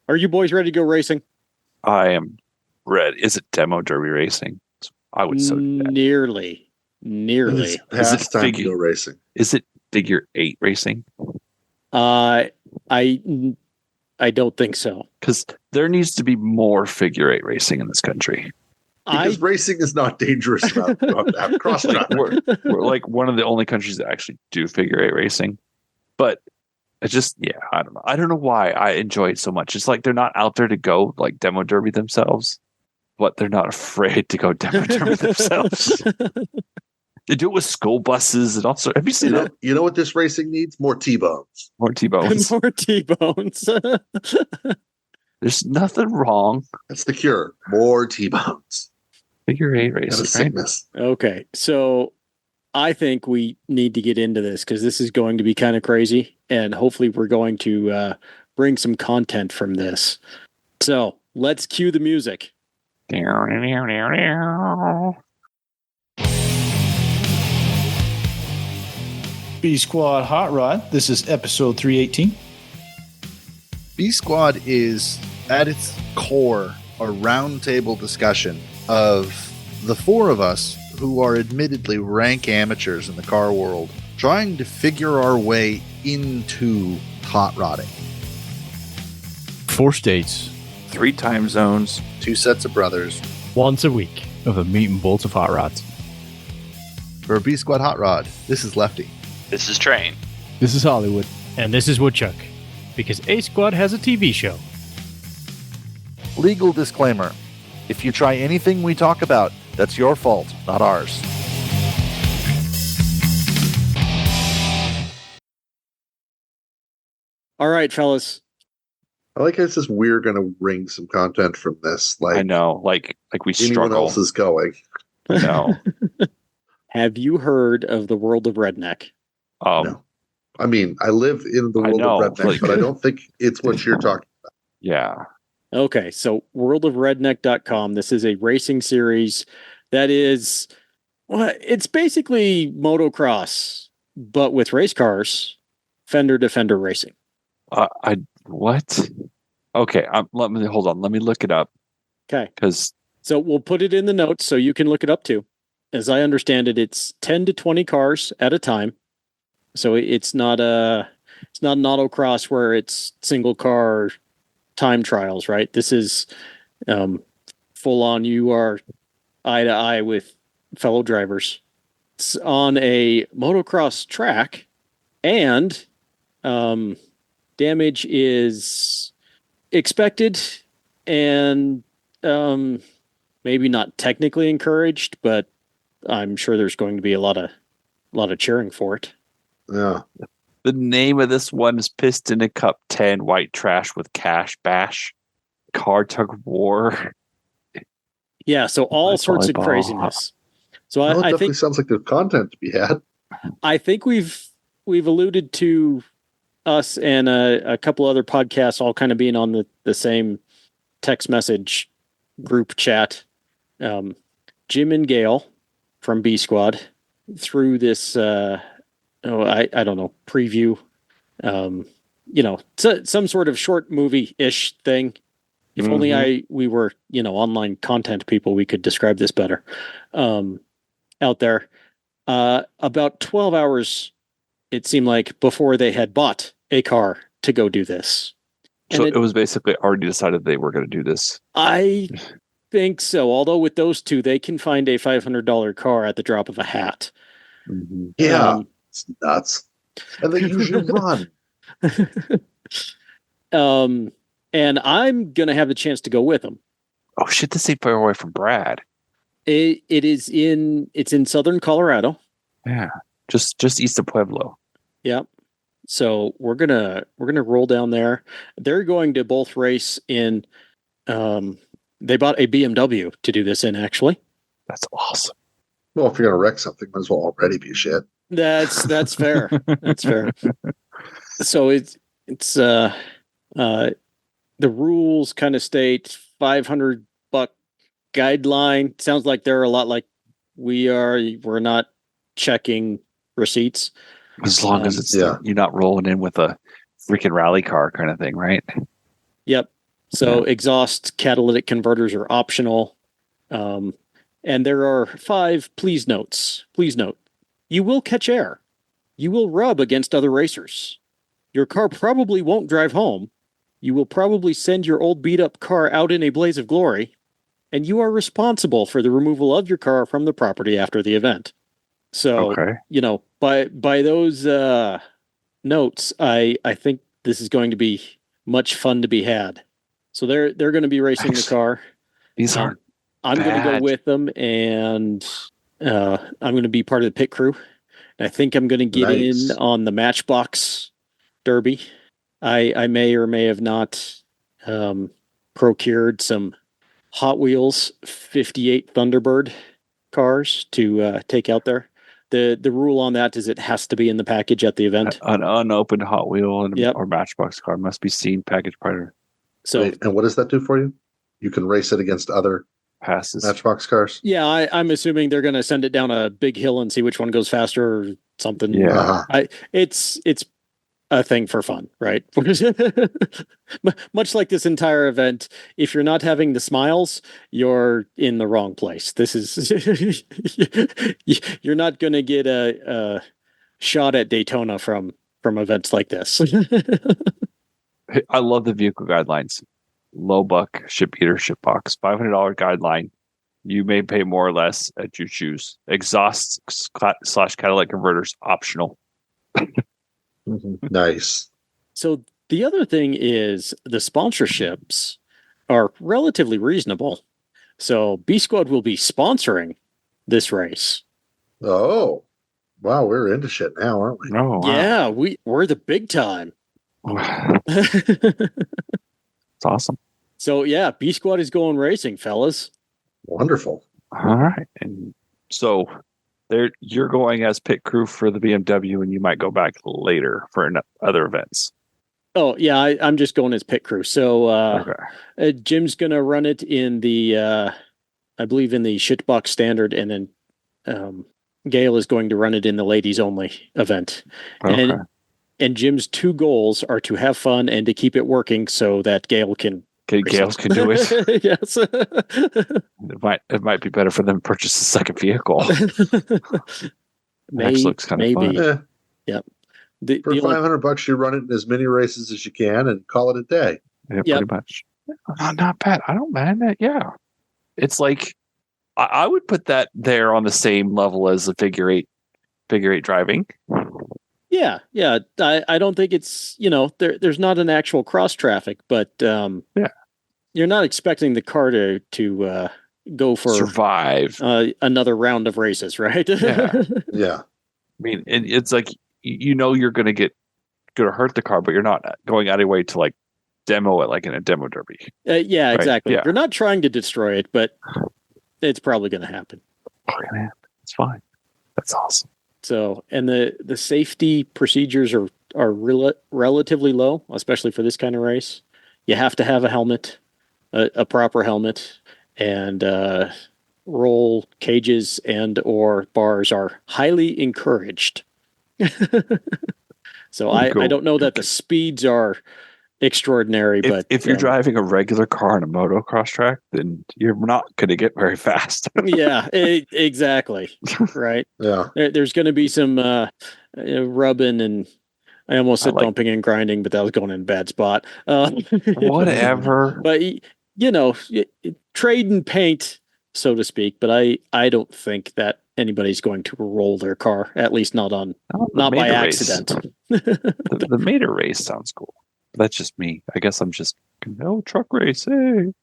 Are you boys ready to go racing? I am red. Is it demo derby racing? I would so do that. Nearly. It's Is it past time to go racing. Is it figure eight racing? I I don't think so. Because there needs to be more figure eight racing in this country. Because racing is not dangerous enough to have cross country. We're like one of the only countries that actually do figure eight racing. But it's just, I don't know. I don't know why I enjoy it so much. It's like they're not out there to go like demo derby themselves, but they're not afraid to go demo derby themselves. They do it with school buses and also. Have you seen that? You know what this racing needs? More T-bones. More T-bones. More T-bones. There's nothing wrong. That's the cure. More T-bones. Figure eight racing, sickness. Right? Okay, so I think we need to get into this because this is going to be kind of crazy, and hopefully we're going to bring some content from this. So let's cue the music. B Squad Hot Rod. This is episode 318. B Squad is, at its core, a roundtable discussion of the four of us who are admittedly rank amateurs in the car world, trying to figure our way into hot rodding. 4 states, 3 time zones, 2 sets of brothers, once a week of the meat and bolts of hot rods. For a B Squad Hot Rod, this is Lefty. This is Train. This is Hollywood. And this is Woodchuck, because A Squad has a TV show. Legal disclaimer. If you try anything we talk about, that's your fault, not ours. All right, fellas. I like how it says we're going to wring some content from this. Like I know, like we struggle. Anyone else is going. No. Have you heard of the World of Redneck? No. I mean, I live in the world of Redneck, but I don't think it's what you're talking about. Yeah. Okay, so worldofredneck.com. This is a racing series that is, well, it's basically motocross, but with race cars, fender to fender racing. What? Okay, let me hold on. Let me look it up. Okay. Because so we'll put it in the notes so you can look it up too. As I understand it, it's 10 to 20 cars at a time. So it's not an autocross where it's single car time trials, right? This is full on. You are eye to eye with fellow drivers. It's on a motocross track, and damage is expected and maybe not technically encouraged, but I'm sure there's going to be a lot of cheering for it. Yeah. The name of this one is Pissed in a Cup 10 White Trash with Cash Bash. Car Tug War. Yeah, so all sorts of craziness. So it I definitely think sounds like there's content to be had. I think we've alluded to us and a couple other podcasts all kind of being on the same text message group chat. Jim and Gail from B Squad through this I don't know, preview, some sort of short movie-ish thing. If only we were, online content people, we could describe this better. Out there, about 12 hours, it seemed like, before they had bought a car to go do this. And so it was basically already decided they were going to do this. I think so. Although with those two, they can find a $500 car at the drop of a hat. Mm-hmm. Yeah. It's nuts. And they usually run. And I'm going to have the chance to go with them. Oh shit, this ain't far away from Brad. It's in southern Colorado. Yeah. Just east of Pueblo. Yep. So we're gonna roll down there. They're going to both race in they bought a BMW to do this in, actually. That's awesome. Well, if you're gonna wreck something, might as well already be shit. That's fair. That's fair. So it's the rules kind of state $500 guideline. Sounds like they're a lot like we are. We're not checking receipts. As long as it's you're not rolling in with a freaking rally car kind of thing, right? Yep. So exhaust catalytic converters are optional. And there are 5 please notes. Please note, you will catch air. You will rub against other racers. Your car probably won't drive home. You will probably send your old beat up car out in a blaze of glory. And you are responsible for the removal of your car from the property after the event. So, by those notes, I think this is going to be much fun to be had. So they're going to be racing the car. These aren't. I'm going to go with them, and I'm going to be part of the pit crew. And I think I'm going to get in on the Matchbox Derby. I may or may have not procured some Hot Wheels 58 Thunderbird cars to take out there. The rule on that is it has to be in the package at the event. An unopened Hot Wheel or Matchbox car must be seen package prior. So, and what does that do for you? You can race it against other passes Matchbox cars. Yeah, I'm assuming they're going to send it down a big hill and see which one goes faster or something. Yeah, it's a thing for fun, right? Much like this entire event, if you're not having the smiles, you're in the wrong place. This is you're not going to get a shot at Daytona from events like this. I love the vehicle guidelines. Low buck, ship heater, ship box, $500 guideline. You may pay more or less as you choose. Exhaust / catalytic converters optional. Nice. So the other thing is the sponsorships are relatively reasonable. So B Squad will be sponsoring this race. Oh, wow, we're into shit now, aren't we? Oh, wow. Yeah, we're the big time. It's awesome. So yeah, B Squad is going racing, fellas. Wonderful. All right, and so you're going as pit crew for the BMW, and you might go back later for other events. Oh yeah, I'm just going as pit crew. So Jim's gonna run it in the I believe in the shitbox standard, and then Gail is going to run it in the ladies only event. Okay. And Jim's 2 goals are to have fun and to keep it working so that Gail can. Gail can do it. Yes. It might be better for them to purchase a second vehicle. Actually looks kind of fun. Yeah. Yep. For $500, you run it in as many races as you can and call it a day. Yeah, pretty much. Not bad. I don't mind that. Yeah, it's like I would put that there on the same level as the figure eight driving. Yeah. I don't think it's, there's not an actual cross traffic, but you're not expecting the car to go for survive another round of races, right? Yeah. I mean, it's like you're going to hurt the car, but you're not going out of your way to like demo it like in a demo derby. Yeah, right? Exactly. Yeah. You're not trying to destroy it, but it's probably going to happen. Okay, it's fine. That's awesome. So, and the safety procedures are relatively low, especially for this kind of race. You have to have a helmet, a proper helmet, and roll cages and or bars are highly encouraged. So I don't know that the speeds are extraordinary, but if you're driving a regular car on a motocross track, then you're not going to get very fast. Yeah, exactly. Right. Yeah. There's going to be some rubbing, and I almost said bumping and grinding, but that was going in a bad spot. Whatever. But trade and paint, so to speak. But I don't think that anybody's going to roll their car, at least not by accident. The Mater race sounds cool. That's just me. I guess I'm just truck racing.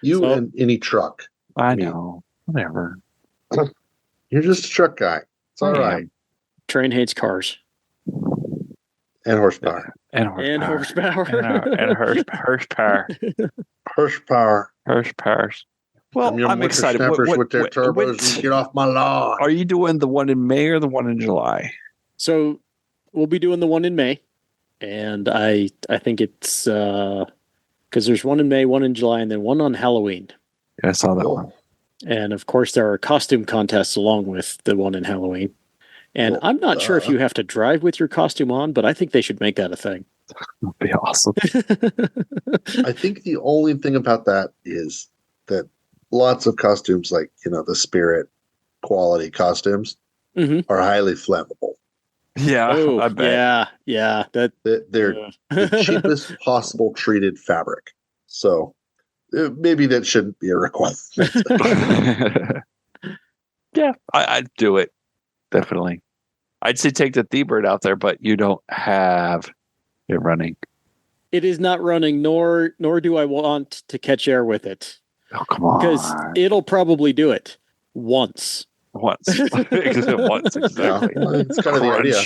And any truck. I know. Whatever. You're just a truck guy. It's all right. Train hates cars. And horsepower. And horsepower. And horsepower. Horsepower. Well, I'm excited. With their turbos, get off my lawn. Are you doing the one in May or the one in July? So we'll be doing the one in May. And I think it's because there's one in May, one in July, and then one on Halloween. Yeah, I saw that one. And of course, there are costume contests along with the one in Halloween. And I'm not sure if you have to drive with your costume on, but I think they should make that a thing. That'd be awesome. I think the only thing about that is that lots of costumes, like, the Spirit quality costumes, are highly flammable. Yeah, Oh, I bet. yeah. They're the cheapest possible treated fabric. So maybe that shouldn't be a requirement. Yeah, I'd do it. Definitely. I'd say take the T-Bird out there, but you don't have it running. It is not running, nor do I want to catch air with it. Oh, come on. Because it'll probably do it once. Once, exactly. It's kind of the idea.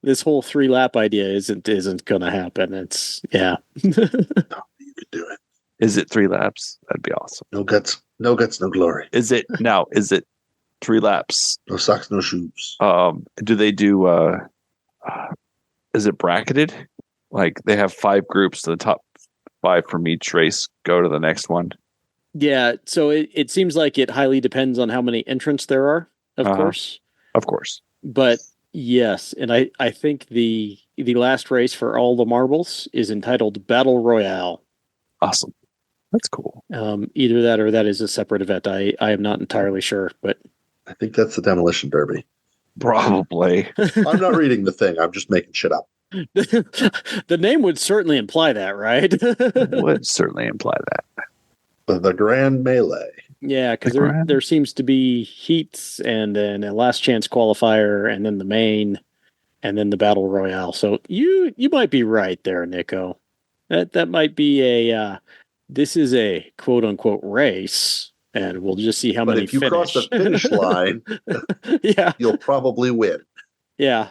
This whole 3-lap idea isn't going to happen. It's No, you could do it. Is it 3 laps? That'd be awesome. No guts, no glory. Is it 3 laps? No socks, no shoes. Do they do? Is it bracketed? Like they have 5 groups. The top 5 from each race go to the next one. Yeah, so it seems like it highly depends on how many entrants there are, of course. Of course. But yes, and I think the last race for all the marbles is entitled Battle Royale. Awesome. That's cool. Either that or that is a separate event. I am not entirely sure, but I think that's the Demolition Derby. Probably. I'm not reading the thing. I'm just making shit up. the name would certainly imply that, right? Would certainly imply that. The Grand Melee. Yeah, because there seems to be heats and then a last chance qualifier and then the main and then the battle royale. So you might be right there, Nico. That might be this is a quote unquote race, and we'll just see how many. If you finish. cross the finish line, yeah, you'll probably win. Yeah,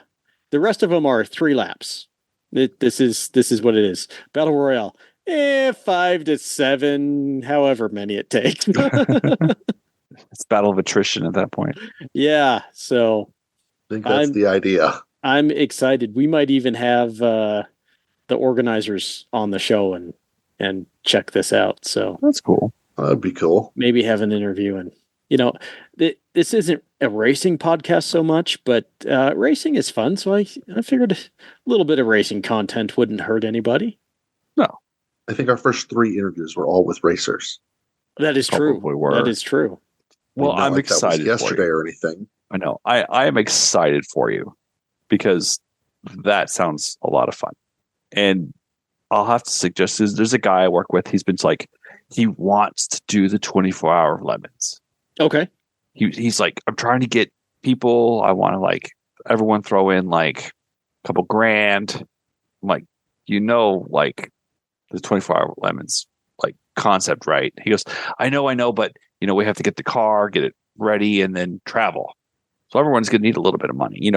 the rest of them are 3 laps. This is what it is. Battle royale. 5 to 7, however many it takes. It's battle of attrition at that point. Yeah, so I think that's the idea. I'm excited. We might even have the organizers on the show and check this out. So that's cool. That'd be cool. Maybe have an interview. And this isn't a racing podcast so much, but racing is fun. So I figured a little bit of racing content wouldn't hurt anybody. No. I think our first 3 interviews were all with racers. That is true. Were. That is true. Well, I'm excited. That was yesterday or anything. I know. I am excited for you because that sounds a lot of fun. And I'll have to suggest there's a guy I work with. He's been like, he wants to do the 24-hour lemons. Okay. He's like, I'm trying to get people. I want to like everyone throw in like a couple grand. I'm like, like the 24-hour lemons like concept, right? He goes, I know, but we have to get the car, get it ready, and then travel. So everyone's going to need a little bit of money,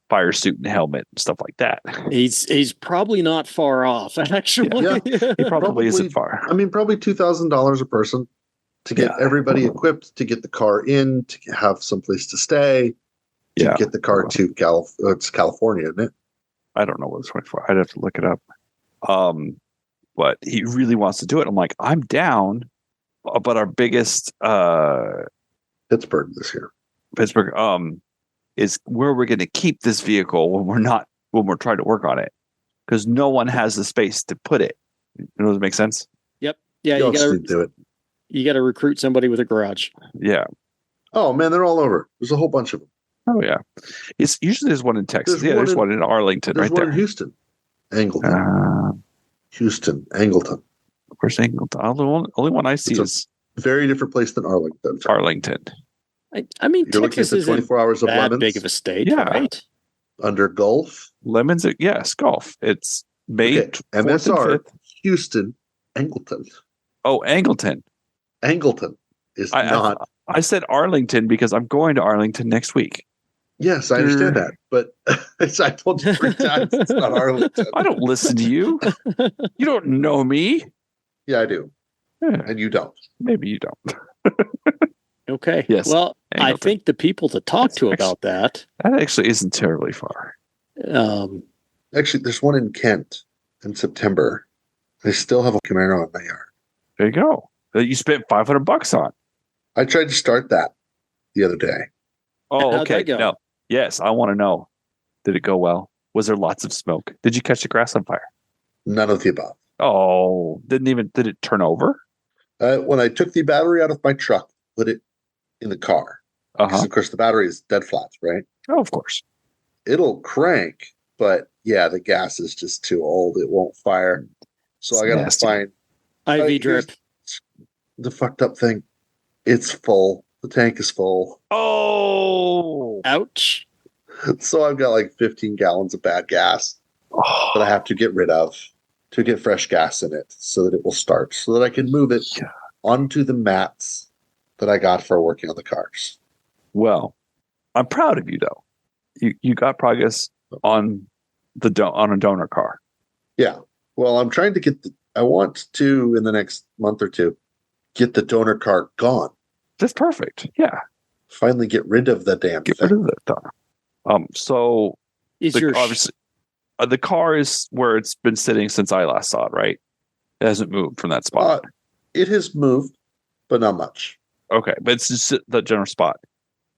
fire suit and helmet and stuff like that. He's probably not far off, actually. Yeah. He probably isn't far. I mean, probably $2,000 a person to get everybody equipped, to get the car in, to have someplace to stay, to get the car to it's California, isn't it? I don't know what it's 24. I'd have to look it up. But he really wants to do it. I'm like, I'm down. But our biggest Pittsburgh this year. Pittsburgh is where we're going to keep this vehicle when we're trying to work on it, because no one has the space to put it. Does it make sense? Yep. Yeah, you gotta do it. You got to recruit somebody with a garage. Yeah. Oh man, they're all over. There's a whole bunch of them. Oh yeah. It's usually there's one in Texas. There's one in Arlington, right there. There's one in Houston, Angleton. Houston, Angleton. Where's Angleton? Only one I see is a very different place than Arlington. Arlington. I mean, you're Texas looking at 24 hours of that lemons. Big of a state, yeah. Right? Under Gulf. Lemons, yes, Gulf. It's May. Okay. MSR, Houston, Angleton. Oh, Angleton. Angleton is not. I said Arlington because I'm going to Arlington next week. Yes, I understand that, but I told you 3 times it's not Arlington. I don't listen to you. You don't know me. Yeah, I do. Yeah. And you don't. Maybe you don't. Okay. Yes. Well, I think the people to talk to about that actually isn't terribly far. Actually, there's one in Kent in September. I still have a Camaro in my yard. There you go. That you spent $500 on. I tried to start that the other day. Oh, How'd okay. that go? No. Yes, I want to know. Did it go well? Was there lots of smoke? Did you catch the grass on fire? None of the above. Oh, did it turn over? When I took the battery out of my truck, put it in the car, because of course the battery is dead flat, right? Oh, of course. It'll crank, but yeah, the gas is just too old. It won't fire. So It's I got to nasty. find IV drip. the fucked up thing. It's full. The tank is full. Oh, Ouch. So I've got like 15 gallons of bad gas that I have to get rid of to get fresh gas in it so that it will start, so that I can move it onto the mats that I got for working on the cars. Well, I'm proud of you though. You got progress on on a donor car. Yeah. Well, I'm trying to I want to, in the next month or two, get the donor car gone. That's perfect. Yeah. Finally get rid of the damn Get thing. rid of that donor. So obviously the car is where it's been sitting since I last saw it, right? It hasn't moved from that spot. It has moved, but not much. Okay, but it's just the general spot.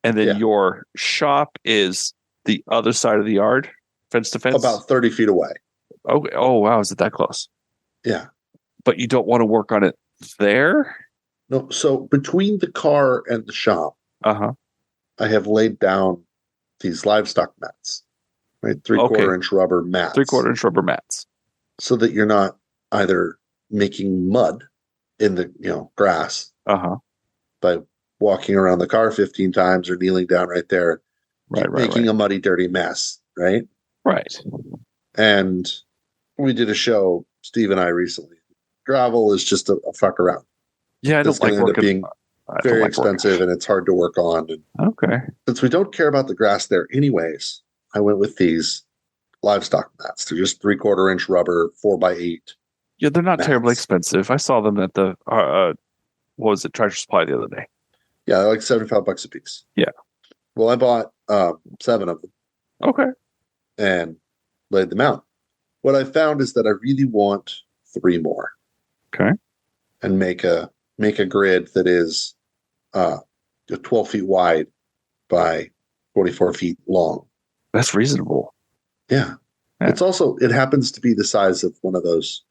And then your shop is the other side of the yard, fence to fence? About 30 feet away. Okay. Oh, wow. Is it that close? Yeah. But you don't want to work on it there? No. So between the car and the shop, I have laid down these livestock mats, right? 3/4 inch rubber mats. 3/4 inch rubber mats. So that you're not either making mud in the grass by walking around the car 15 times or kneeling down right there, making a muddy, dirty mess, right? Right. And we did a show, Steve and I, recently. Gravel is just a fuck around. Yeah, I don't like end up being very expensive, and it's hard to work on. And okay. Since we don't care about the grass there anyways, I went with these livestock mats. They're just 3/4 inch rubber, 4x8. Yeah, they're not mats. terribly expensive. I saw them at the what was it, Tractor Supply the other day. Yeah, they're like $75 a piece. Yeah. Well, I bought 7 of them. Okay. And laid them out. What I found is that I really want 3 more. Okay. And make a grid that is 12 feet wide by 44 feet long. That's reasonable. Yeah. It happens to be the size of one of those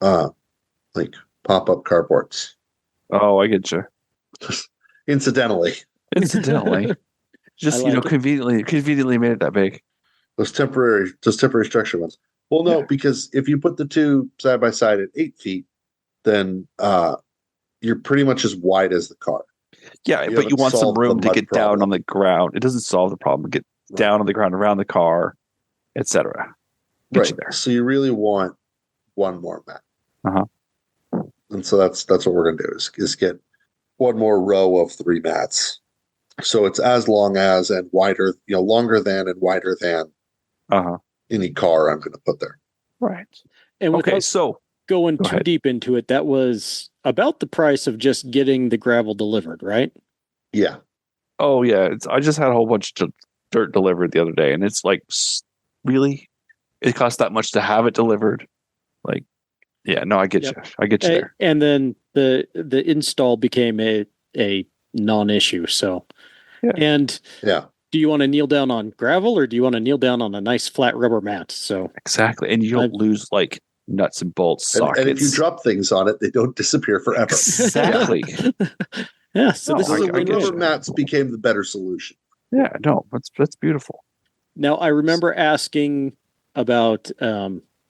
like pop-up carports. Oh, I get you. Just incidentally. Just conveniently made it that big. Those temporary structure ones. Well, no, because if you put the two side by side at 8 feet, then you're pretty much as wide as the car. Yeah, but you want some room to get down on the ground. It doesn't solve the problem. Get down on the ground around the car, etc. Right. So you really want 1 more mat. And so that's what we're going to do is get 1 more row of 3 mats. So it's as long as and wider, longer than and wider than any car I'm going to put there. Right. And so going too deep into it, that was about the price of just getting the gravel delivered, right? Yeah. Oh yeah. I just had a whole bunch of dirt delivered the other day, and it's like, really, it costs that much to have it delivered? Like, yeah, no, I get you. I get you there. And then the install became a non-issue. So, do you want to kneel down on gravel, or do you want to kneel down on a nice flat rubber mat? So exactly, and you don't lose like nuts and bolts, sockets. And if you drop things on it, they don't disappear forever. Exactly. Yeah. So this is rubber mats became the better solution. Yeah. No, that's beautiful. Now I remember asking about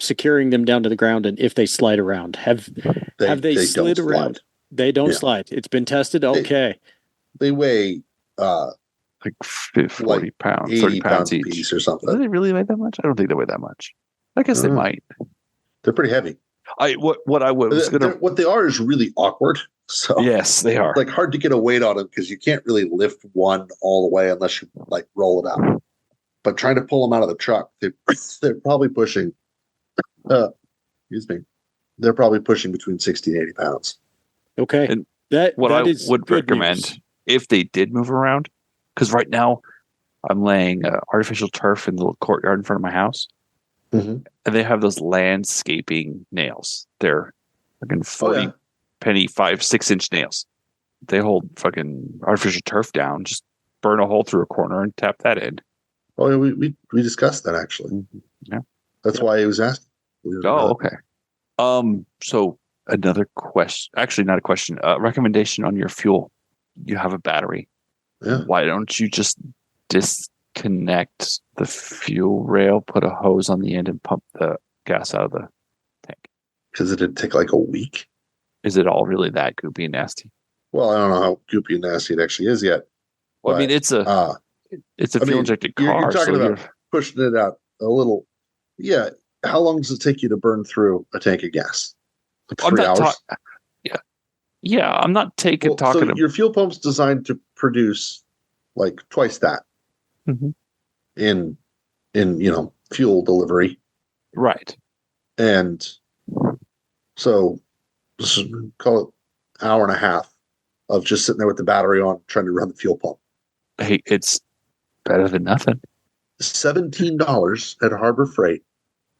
securing them down to the ground and if they slide around. Have they slid around? Slide. They don't slide. It's been tested. Okay. They weigh like 40 pounds, 30 pounds each. Piece or something. Do they really weigh that much? I don't think they weigh that much. I guess they might. They're pretty heavy. What they are is really awkward. So yes, they are. Like hard to get a weight on them because you can't really lift one all the way unless you like roll it out. But trying to pull them out of the truck, they're probably pushing. They're probably pushing between 60 and 80 pounds. Okay. And I would recommend if they did move around, because right now I'm laying artificial turf in the little courtyard in front of my house. Mm-hmm. And they have those landscaping nails. They're fucking 40 penny 5-6 inch nails. They hold fucking artificial turf down. Just burn a hole through a corner and tap that in. Oh, we discussed that actually. Yeah. That's why he was asking. Oh, okay. So another question, actually not a question, recommendation on your fuel. You have a battery. Yeah. Why don't you just disconnect the fuel rail, put a hose on the end, and pump the gas out of the tank? Because it did take like a week. Is it all really that goopy and nasty? Well, I don't know how goopy and nasty it actually is yet. Well, I mean, it's a fuel injected car. You're talking so about pushing it out a little. Yeah. How long does it take you to burn through a tank of gas? Like 3 hours? Yeah, I'm not talking so your fuel pump's designed to produce like twice that in fuel delivery. Right. And so just call it an hour and a half of just sitting there with the battery on trying to run the fuel pump. Hey, it's better than nothing. $17 at Harbor Freight.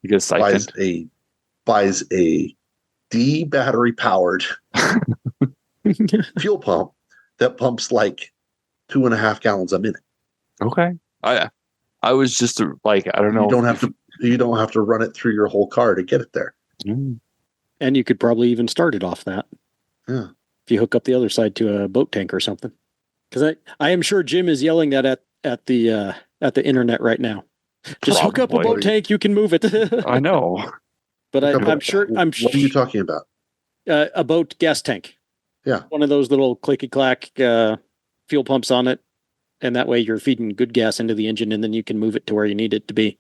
You get a stipend. Buys a D battery powered fuel pump that pumps like 2.5 gallons a minute. Okay. I was just like, I don't know. You don't have to run it through your whole car to get it there. And you could probably even start it off that. Yeah. If you hook up the other side to a boat tank or something. Because I am sure Jim is yelling that at the internet right now. Just hook up a boat tank, you can move it. I know. But I'm sure. What are you talking about? A boat gas tank. Yeah. One of those little clicky clack fuel pumps on it. And that way you're feeding good gas into the engine and then you can move it to where you need it to be.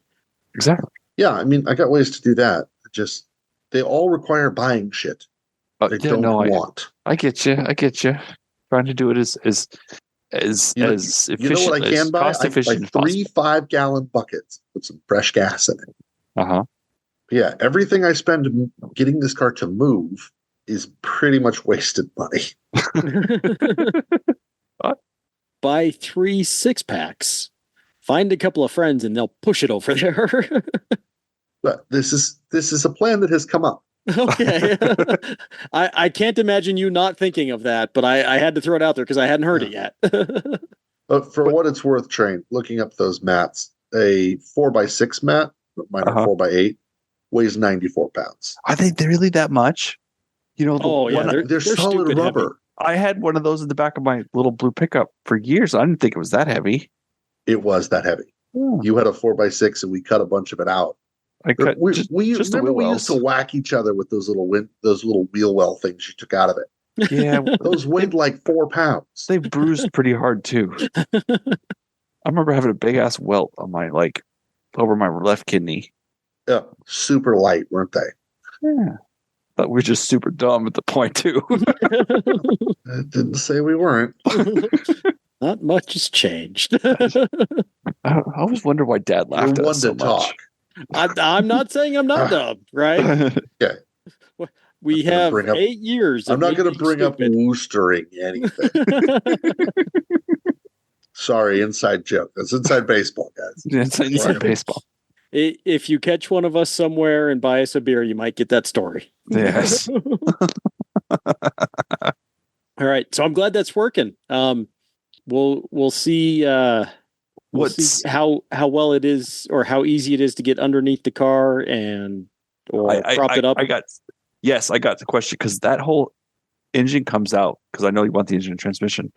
Exactly. Yeah. I mean, I got ways to do that. They all require buying shit. They don't want. I get you. Trying to do it as efficient, you know what I can buy? cost efficient. Like 3 5-gallon buckets with some fresh gas in it. Yeah, everything I spend getting this car to move is pretty much wasted money. Buy 3 6-packs. Find a couple of friends and they'll push it over there. But this is a plan that has come up. Okay. I can't imagine you not thinking of that, but I had to throw it out there because I hadn't heard it yet. But for what it's worth, Train, looking up those mats, a 4x6 mat, mine are 4x8, weighs 94 pounds. Are they really that much? They're solid rubber. Heavy. I had one of those in the back of my little blue pickup for years. I didn't think it was that heavy. It was that heavy. Yeah. You had a 4x6 and we cut a bunch of it out. We used to whack each other with those little wheel well things you took out of it. Yeah, those weighed like 4 pounds. They bruised pretty hard too. I remember having a big ass welt on my over my left kidney. Yeah, super light, weren't they? Yeah, but we're just super dumb at the point too. I didn't say we weren't. Not much has changed. I always wonder why Dad laughed at us so much. I'm not saying I'm not dumb, right? Okay. We have 8 years. I'm not going to bring up woostering anything. Sorry, inside joke. That's inside baseball, guys. It's inside baseball. If you catch one of us somewhere and buy us a beer, you might get that story. Yes. All right. So I'm glad that's working. We'll see. We'll see how well it is or how easy it is to get underneath the car or prop it up. I got the question because that whole engine comes out because I know you want the engine and transmission.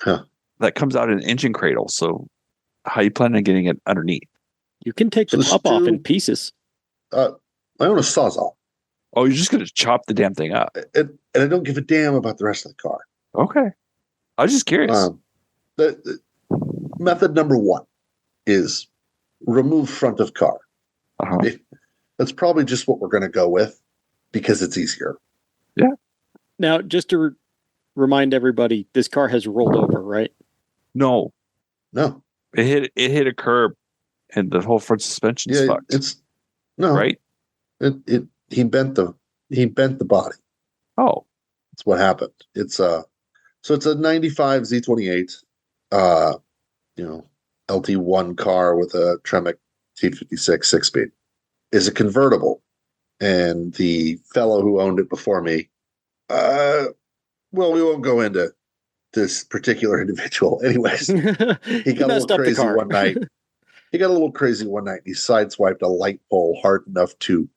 Huh. That comes out in an engine cradle. So how you planning on getting it underneath? You can take the top off in pieces. I own a Sawzall. Oh, you're just going to chop the damn thing up. And I don't give a damn about the rest of the car. Okay. I was just curious. The method number 1 is remove front of car. That's probably just what we're going to go with because it's easier. Yeah. Now, just to remind everybody, this car has rolled over, right? No. It hit a curb and the whole front suspension is fucked. Right? He bent the body. Oh. That's what happened. It's a 95 Z28 LT1 car with a Tremec T56 6-speed. Is a convertible. And the fellow who owned it before me, we won't go into this particular individual. Anyways, he got a little crazy one night He got a little crazy one night. He sideswiped a light pole hard enough to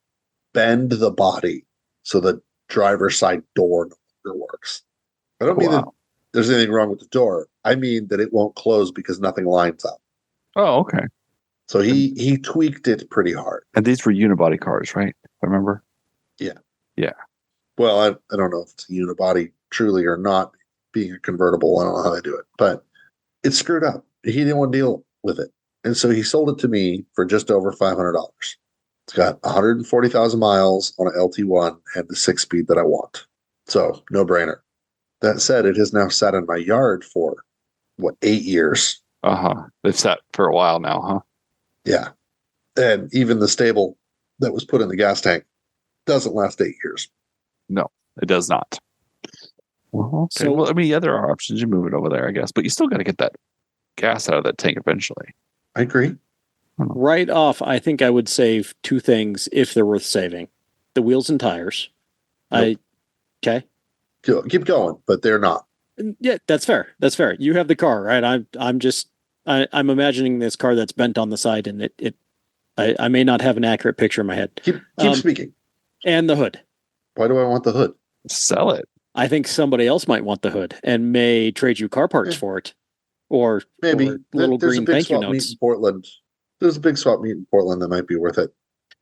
bend the body so the driver's side door no longer works. I don't mean that there's anything wrong with the door. I mean that it won't close because nothing lines up. Oh, okay. So he tweaked it pretty hard. And these were unibody cars, right? I remember. Yeah. Yeah. Well, I don't know if it's a unibody truly or not. Being a convertible, I don't know how they do it, but it's screwed up. He didn't want to deal with it. And so he sold it to me for just over $500. It's got 140,000 miles on an LT1 and the 6-speed that I want. So no brainer. That said, it has now sat in my yard for 8 years. They've sat for a while now, huh? Yeah. And even the stable that was put in the gas tank doesn't last 8 years. No, it does not. Well, okay. So, well, I mean, yeah, there are options. You move it over there, I guess, but you still got to get that gas out of that tank eventually. I agree. Right off, I think I would save 2 things if they're worth saving: the wheels and tires. Nope. Okay. Keep going, but they're not. Yeah, that's fair. That's fair. You have the car, right? I'm imagining this car that's bent on the side, and I may not have an accurate picture in my head. Keep speaking. And the hood. Why do I want the hood? Sell it. I think somebody else might want the hood and may trade you car parts for it, or maybe or little there's green a big thank you swap meet notes. in Portland. There's a big swap meet in Portland that might be worth it.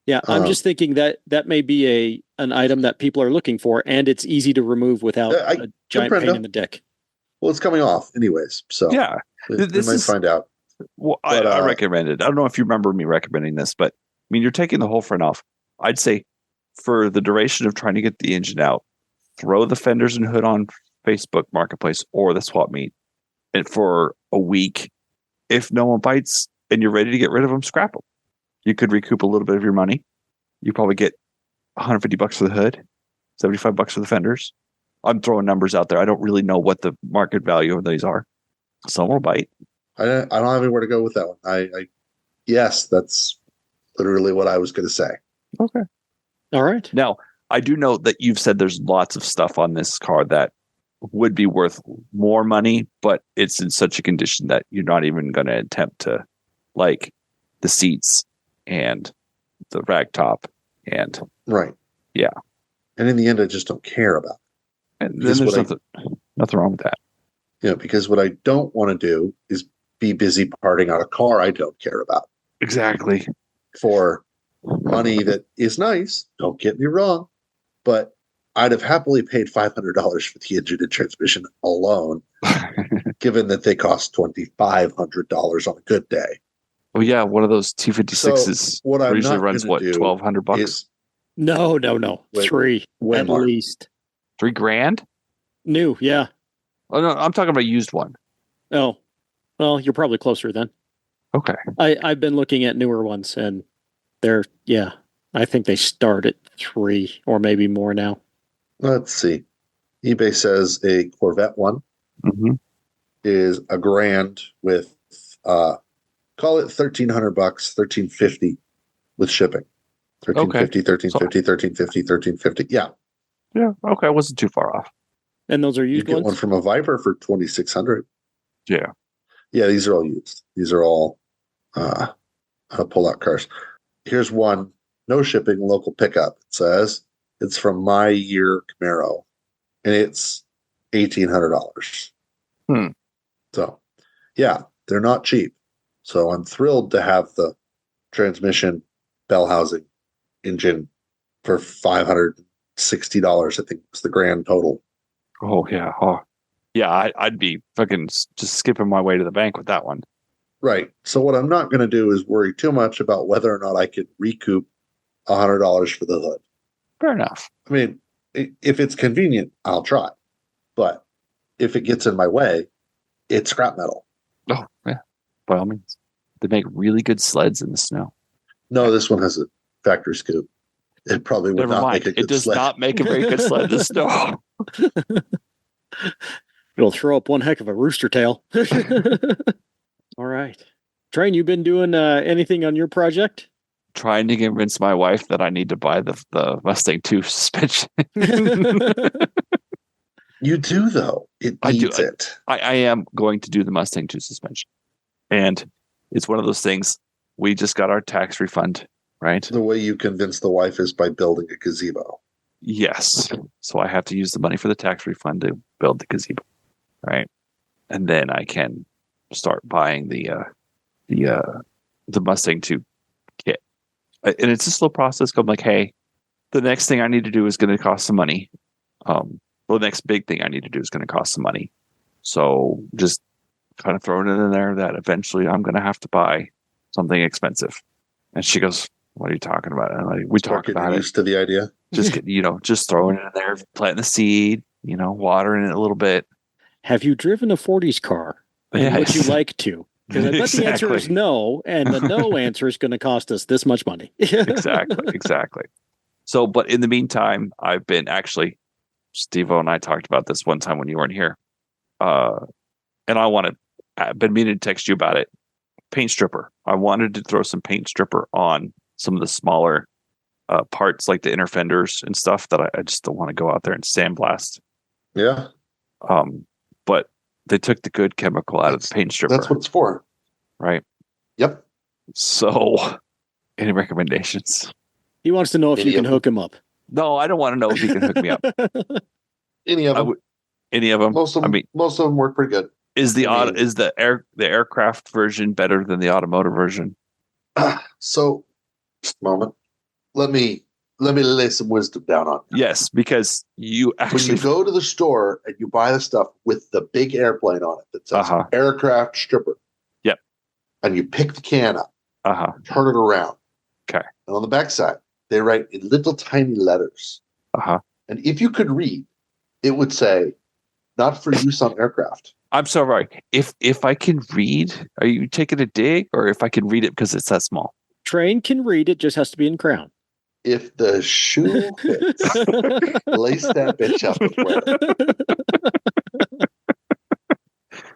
Yeah, I'm just thinking that may be an item that people are looking for, and it's easy to remove without a giant pain in the dick. Well, it's coming off anyways, so yeah, we might find out. Well, I recommend it. I don't know if you remember me recommending this, but I mean, you're taking the whole front off. I'd say for the duration of trying to get the engine out, throw the fenders and hood on Facebook Marketplace or the swap meet, and for a week, if no one bites and you're ready to get rid of them, scrap them. You could recoup a little bit of your money. You probably get $150 for the hood, $75 for the fenders. I'm throwing numbers out there. I don't really know what the market value of these are. Some will bite. I don't have anywhere to go with that one. Yes, that's literally what I was going to say. Okay. All right. Now, I do know that you've said there's lots of stuff on this car that would be worth more money, but it's in such a condition that you're not even going to attempt to, like the seats and the rag top and right. Yeah. And in the end, I just don't care about it. And then there's nothing wrong with that. Yeah, because what I don't want to do is be busy parting out a car I don't care about. Exactly. For money that is nice, don't get me wrong, but I'd have happily paid $500 for the engine and transmission alone, given that they cost $2,500 on a good day. Oh yeah, one of those T56s so what I usually runs what, $1,200? No. Three at more. least. $3,000? New, yeah. Oh no, I'm talking about a used one. Oh, well, you're probably closer then. Okay. I've been looking at newer ones, and I think they start at 3 or maybe more now. Let's see. eBay says a Corvette one is $1,000 with call it $1,300, $1,350 with shipping. $1,350. Yeah. Yeah. Okay. I wasn't too far off. And those are You used get ones? one from a Viper for $2,600. Yeah. Yeah, these are all used. These are all pull-out cars. Here's one, no shipping, local pickup. It says it's from My Year Camaro, and it's $1,800. So, yeah, they're not cheap. So I'm thrilled to have the transmission, bell housing, engine for $560. I think was the grand total. Oh yeah. Oh yeah. I'd be fucking just skipping my way to the bank with that one. Right. So what I'm not going to do is worry too much about whether or not I could recoup $100 for the hood. Fair enough. I mean, if it's convenient, I'll try. But if it gets in my way, it's scrap metal. Oh yeah. By all means. They make really good sleds in the snow. No, this one has a factory scoop. It probably would not make a good It does sled. not make a very good sled in the snow. It'll throw up one heck of a rooster tail. All right. Train, you been doing anything on your project? Trying to convince my wife that I need to buy the Mustang 2 suspension. You do, though. It needs it. I am going to do the Mustang 2 suspension. And it's one of those things. we just got our tax refund, right? The way you convince the wife is by building a gazebo. Yes. So I have to use the money for the tax refund to build the gazebo, right? And then I can start buying the Mustang 2 kit. And it's a slow process. I'm like, hey, the next thing I need to do is going to cost some money. The next big thing I need to do is going to cost some money. So just kind of throwing it in there that eventually I'm going to have to buy something expensive. And she goes, "What are you talking about?" And we talk about it. Used to the idea. Just just throwing it in there, planting the seed, watering it a little bit. Have you driven a 40s car? And Yes. would you like to? Because I bet the answer is no, and the no answer is going to cost us this much money. Exactly. So, but in the meantime, I've been actually, Steve-O and I talked about this one time when you weren't here. And I've been meaning to text you about it. Paint stripper. I wanted to throw some paint stripper on some of the smaller parts, like the inner fenders and stuff that I just don't want to go out there and sandblast. Yeah. But they took the good chemical out of the paint stripper. That's what it's for. Right. Yep. So, any recommendations? He wants to know if you can hook him up. No, I don't want to know if you can hook me up. Any of them. Any of them. Most of them work pretty good. Is the aircraft version better than the automotive version? So, just a moment. Let me lay some wisdom down on you. Yes, because you actually when you go to the store and you buy the stuff with the big airplane on it that says aircraft stripper. Yep. And you pick the can up. Turn it around. Okay. And on the backside, they write in little tiny letters. And if you could read, it would say, "Not for use on aircraft." I'm sorry. If I can read, are you taking a dig, or if I can read it because it's that small? Train can read it, just has to be in crown. If the shoe fits, lace that bitch up and wear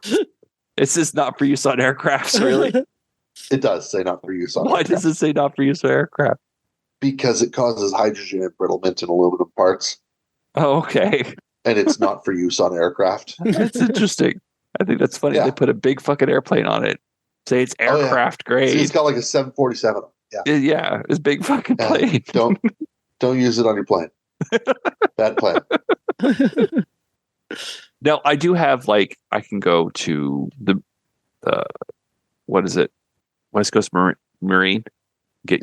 it. It's just not for use on aircrafts, really? It does say not for use on Why aircraft. does it say not for use on aircraft? Because it causes hydrogen embrittlement in aluminum parts. Oh, okay. And it's not for use on aircraft. That's interesting. I think that's funny. Yeah. They put a big fucking airplane on it. Say it's aircraft grade. See, it's got like a 747. Yeah, it's big fucking plane. Don't use it on your plane. Bad plane. Now I do have I can go to the what is it? West Coast Marine. Get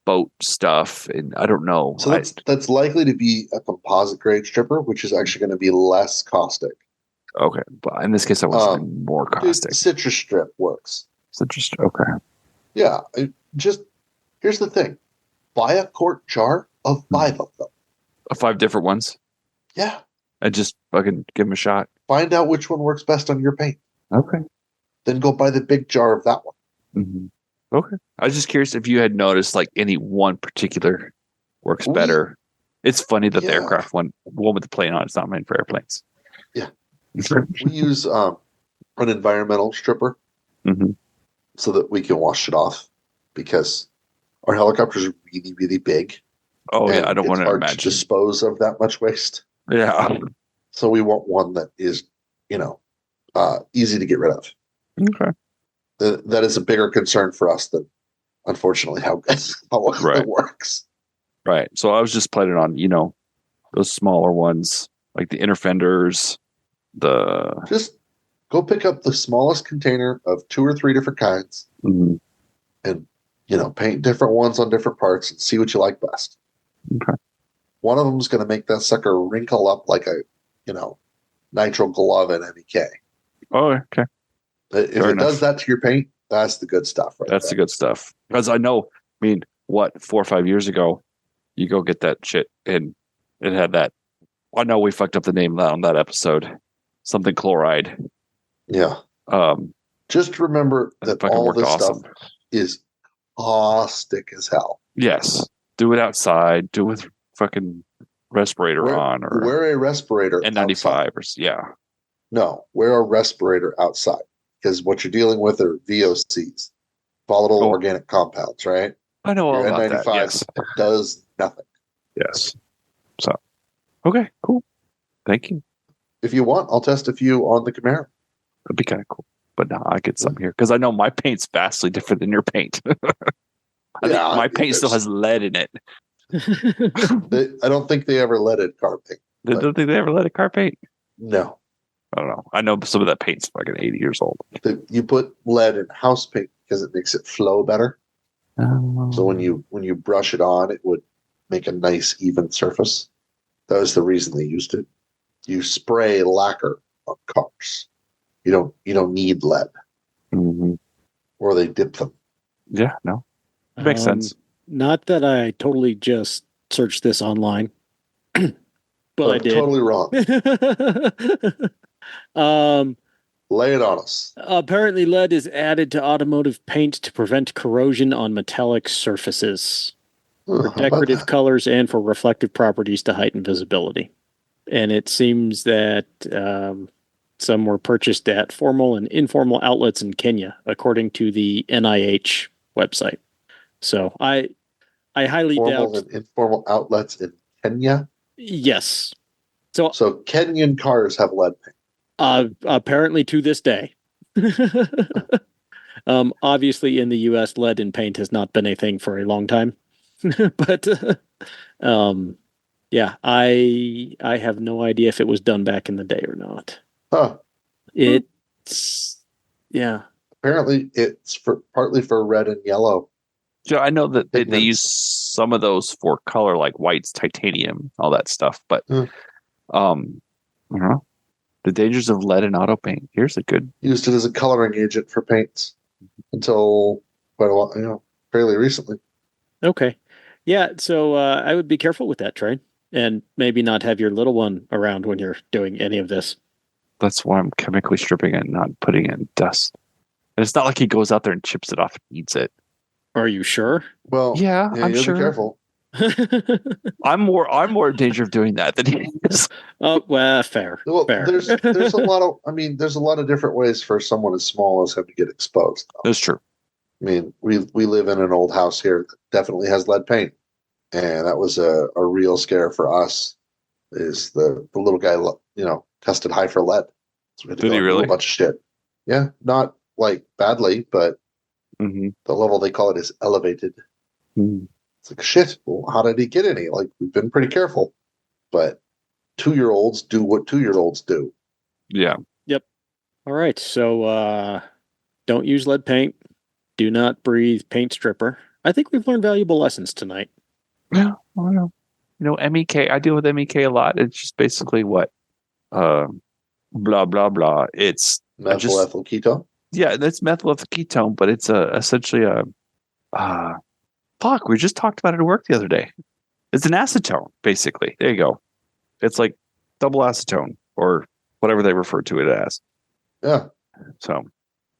boat stuff, and I don't know. So that's likely to be a composite grade stripper, which is actually going to be less caustic. Okay, but in this case, I want something more caustic. Citrus strip works. Citrus. Okay. Yeah. Here's the thing: buy a quart jar of 5 of them. 5 different ones. Yeah. And just fucking give them a shot. Find out which one works best on your paint. Okay. Then go buy the big jar of that one. Mm-hmm. Okay. I was just curious if you had noticed any one particular works better. It's funny that the aircraft one with the plane on, it's not meant for airplanes. Yeah. We use an environmental stripper so that we can wash it off because our helicopters are really, really big. Oh, yeah. I don't want to imagine. To dispose of that much waste. Yeah. So we want one that is, easy to get rid of. Okay. That is a bigger concern for us than, unfortunately, how it works. Right. So I was just planning on, those smaller ones, like the inner fenders, Just go pick up the smallest container of 2 or 3 different kinds and, paint different ones on different parts and see what you like best. Okay. One of them is going to make that sucker wrinkle up like a, nitro glove in MEK. Oh, okay. If it does that to your paint, that's the good stuff, right? That's the good stuff. Because I know, 4 or 5 years ago, you go get that shit and it had that. I know we fucked up the name on that episode. Something chloride. Yeah. Just remember that all this stuff is caustic as hell. Yes. Do it outside. Do it with fucking respirator on. Or wear a respirator N95 outside. No, wear a respirator outside. Because what you're dealing with are VOCs, volatile organic compounds, right? I know all about N95 that. Yes. Does nothing. Yes. So, okay, cool. Thank you. If you want, I'll test a few on the Camaro. That'd be kind of cool. But no, I get some here because I know my paint's vastly different than your paint. I think my paint still has lead in it. I don't think they ever leaded car paint. I don't think they ever leaded car paint. No. I don't know. I know some of that paint's fucking 80 years old. You put lead in house paint because it makes it flow better. So when you brush it on, it would make a nice even surface. That was the reason they used it. You spray lacquer on cars. You don't need lead, or they dip them. Yeah, no, it makes sense. Not that I totally just searched this online, but I did. Totally wrong. Lay it on us. Apparently, lead is added to automotive paint to prevent corrosion on metallic surfaces, for decorative colors and for reflective properties to heighten visibility. And it seems that some were purchased at formal and informal outlets in Kenya, according to the NIH website. So I highly Formal doubt and informal outlets in Kenya. Yes. So Kenyan cars have lead paint. Apparently to this day. Obviously in the US, lead in paint has not been a thing for a long time. But yeah, I have no idea if it was done back in the day or not. Huh. It's yeah. Apparently it's partly for red and yellow. So I know that they use some of those for color, like whites, titanium, all that stuff. But I don't know. The dangers of lead in auto paint. Here's a good. Used it as a coloring agent for paints until quite a while, fairly recently. Okay. Yeah, so I would be careful with that, Trey, and maybe not have your little one around when you're doing any of this. That's why I'm chemically stripping it and not putting it in dust. And it's not like he goes out there and chips it off and eats it. Are you sure? Well, yeah, I'm sure. Be careful. I'm more in danger of doing that than he is. Oh, well, fair. Well, fair. there's a lot of there's a lot of different ways for someone as small as him to get exposed. That's true. I mean, we live in an old house here that definitely has lead paint, and that was a real scare for us. Is the little guy tested high for lead? So we had to Did he really? A bunch of shit. Yeah, not like badly, but the level they call it is elevated. It's like, shit, well, how did he get any? Like, we've been pretty careful. But 2-year-olds do what 2-year-olds do. Yeah. Yep. All right. So don't use lead paint. Do not breathe paint stripper. I think we've learned valuable lessons tonight. Yeah. I know. MEK, I deal with MEK a lot. It's just basically what? Blah, blah, blah. It's methyl ethyl ketone? Yeah, that's methyl ethyl ketone, but it's essentially a... Fuck, we just talked about it at work the other day. It's an acetone, basically. There you go. It's like double acetone or whatever they refer to it as. Yeah. So,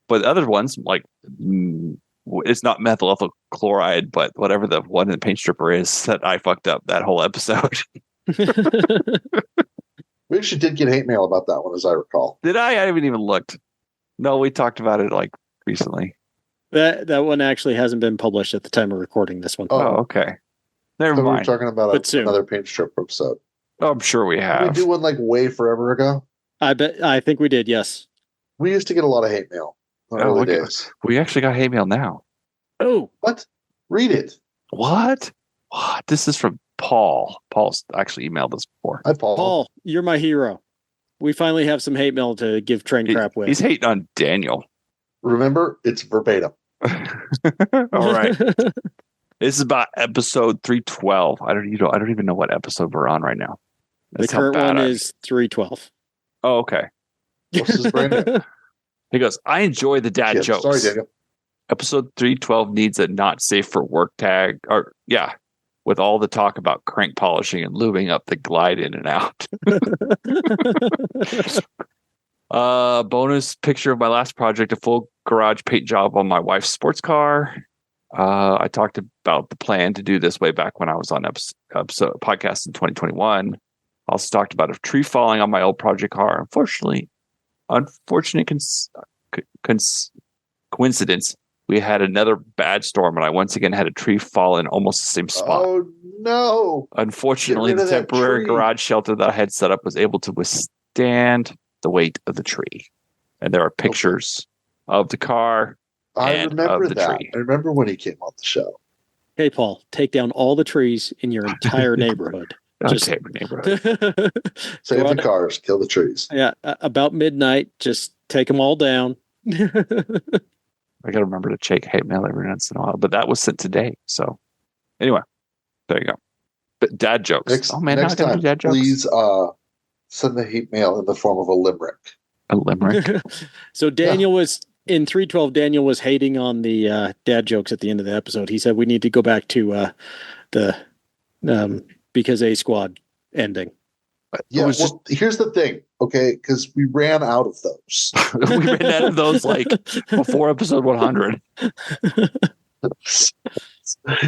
but other ones, like, it's not methyl ethyl chloride, but whatever the one in the paint stripper is that I fucked up that whole episode. We actually did get hate mail about that one, as I recall. Did I? I haven't even looked. No, we talked about it like recently. That one actually hasn't been published at the time of recording this one. Oh, okay. Never mind. We were talking about another paint strip episode. Oh, I'm sure we have. Did we do one like way forever ago? I think we did, yes. We used to get a lot of hate mail in the early days. We actually got hate mail now. Oh. What? Read it. What? This is from Paul. Paul's actually emailed us before. Hi, Paul. Paul, you're my hero. We finally have some hate mail to give train crap with. He's hating on Daniel. Remember, it's verbatim. All right. This is about episode 312. I don't even know what episode we're on right now. The current one is 312. Oh, okay. What's his brand name? He goes, I enjoy the dad jokes. Sorry, Daniel. Episode 312 needs a not safe for work tag. Or yeah, with all the talk about crank polishing and lubing up the glide in and out. Bonus picture of my last project, a full garage paint job on my wife's sports car. I talked about the plan to do this way back when I was on episode podcast in 2021. Also talked about a tree falling on my old project car. Unfortunate coincidence. We had another bad storm, and I once again had a tree fall in almost the same spot. Oh no! Unfortunately, the temporary garage shelter that I had set up was able to withstand the weight of the tree. And there are pictures of the car. I and remember of the that. tree. I remember when he came on the show. Hey, Paul, take down all the trees in your entire neighborhood. Just Okay, neighborhood. Save the cars, kill the trees. Yeah, about midnight, just take them all down. I got to remember to check hate mail every once in a while, but that was sent today. So anyway, there you go. But dad jokes. Next time, dad jokes. please send the hate mail in the form of a limerick. A limerick. So Daniel was in 312. Daniel was hating on the dad jokes at the end of the episode. He said we need to go back to the because A Squad ending. Yeah, here's the thing, okay? Because we ran out of those. We ran out of those like before episode 100.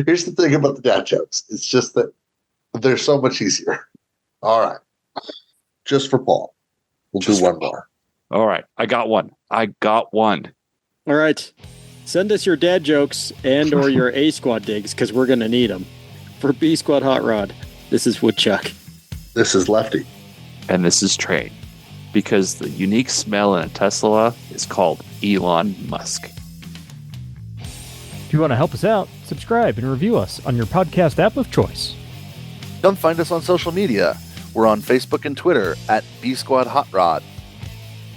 Here's the thing about the dad jokes. It's just that they're so much easier. All right. Just for Paul. We'll do one more. All right. I got one. All right. Send us your dad jokes and or your A Squad digs because we're going to need them. For B Squad Hot Rod, this is Woodchuck. This is Lefty. And this is Train. Because the unique smell in a Tesla is called Elon Musk. If you want to help us out, subscribe and review us on your podcast app of choice. Come find us on social media. We're on Facebook and Twitter at B Squad Hot Rod.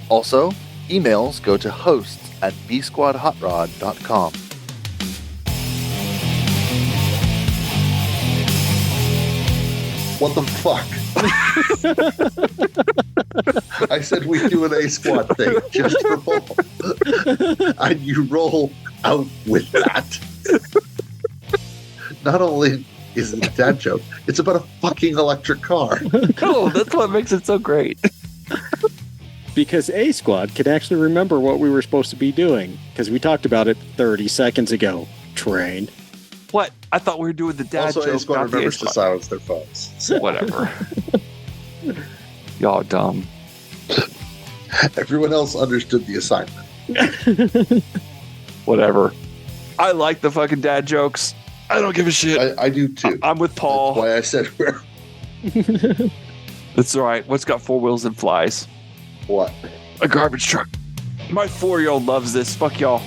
Also, emails go to hosts@bsquadhotrod.com. What the fuck? I said we do an A Squad thing just for Paul. And you roll out with that. Not only is it a dad joke, it's about a fucking electric car. Oh, that's what makes it so great. Because A Squad can actually remember what we were supposed to be doing because we talked about it 30 seconds ago. Train. What? I thought we were doing the dad Also, joke. A Squad not the remembers to A-Squad. silence their phones. So Whatever. Y'all dumb. everyone else understood the assignment. Whatever. I like the fucking dad jokes. I don't give a shit. I do too. I'm with Paul. That's why I said we're That's all right. What's got 4 wheels and flies? what? A garbage truck. My 4-year-old loves this. Fuck y'all.